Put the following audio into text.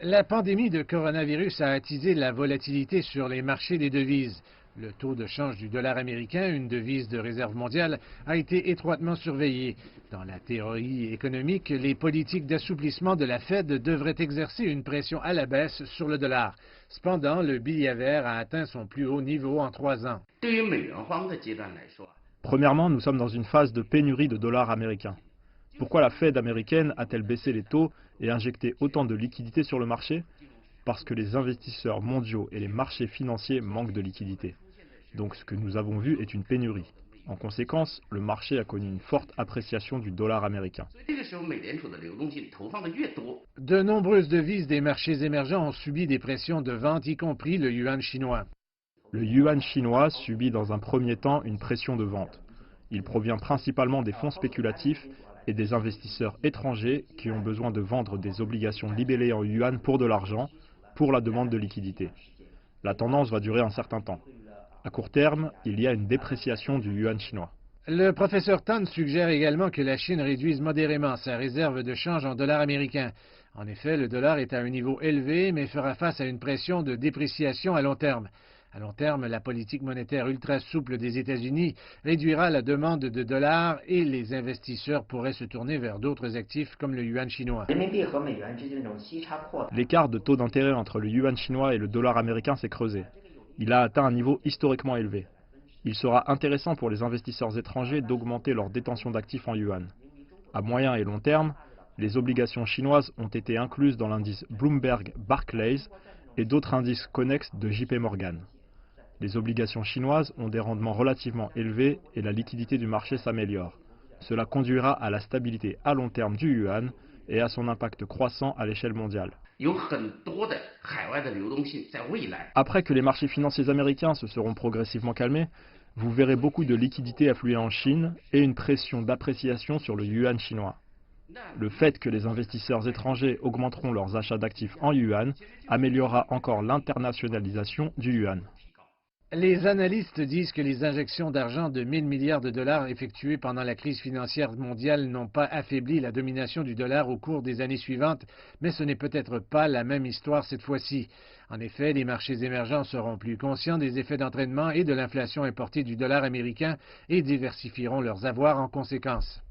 La pandémie de coronavirus a attisé la volatilité sur les marchés des devises. Le taux de change du dollar américain, une devise de réserve mondiale, a été étroitement surveillé. Dans la théorie économique, les politiques d'assouplissement de la Fed devraient exercer une pression à la baisse sur le dollar. Cependant, le billet vert a atteint son plus haut niveau en 3 ans. Premièrement, nous sommes dans une phase de pénurie de dollars américains. Pourquoi la Fed américaine a-t-elle baissé les taux et injecté autant de liquidités sur le marché? Parce que les investisseurs mondiaux et les marchés financiers manquent de liquidités. Donc ce que nous avons vu est une pénurie. En conséquence, le marché a connu une forte appréciation du dollar américain. De nombreuses devises des marchés émergents ont subi des pressions de vente, y compris le yuan chinois. Le yuan chinois subit dans un premier temps une pression de vente. Il provient principalement des fonds spéculatifs et des investisseurs étrangers qui ont besoin de vendre des obligations libellées en yuan pour de l'argent, pour la demande de liquidité. La tendance va durer un certain temps. À court terme, il y a une dépréciation du yuan chinois. Le professeur Tan suggère également que la Chine réduise modérément sa réserve de change en dollars américains. En effet, le dollar est à un niveau élevé, mais fera face à une pression de dépréciation à long terme. À long terme, la politique monétaire ultra souple des États-Unis réduira la demande de dollars et les investisseurs pourraient se tourner vers d'autres actifs comme le yuan chinois. L'écart de taux d'intérêt entre le yuan chinois et le dollar américain s'est creusé. Il a atteint un niveau historiquement élevé. Il sera intéressant pour les investisseurs étrangers d'augmenter leur détention d'actifs en yuan. À moyen et long terme, les obligations chinoises ont été incluses dans l'indice Bloomberg Barclays et d'autres indices connexes de JP Morgan. Les obligations chinoises ont des rendements relativement élevés et la liquidité du marché s'améliore. Cela conduira à la stabilité à long terme du yuan et à son impact croissant à l'échelle mondiale. Après que les marchés financiers américains se seront progressivement calmés, vous verrez beaucoup de liquidités affluer en Chine et une pression d'appréciation sur le yuan chinois. Le fait que les investisseurs étrangers augmenteront leurs achats d'actifs en yuan améliorera encore l'internationalisation du yuan. Les analystes disent que les injections d'argent de 1000 milliards de dollars effectuées pendant la crise financière mondiale n'ont pas affaibli la domination du dollar au cours des années suivantes, mais ce n'est peut-être pas la même histoire cette fois-ci. En effet, les marchés émergents seront plus conscients des effets d'entraînement et de l'inflation importée du dollar américain et diversifieront leurs avoirs en conséquence.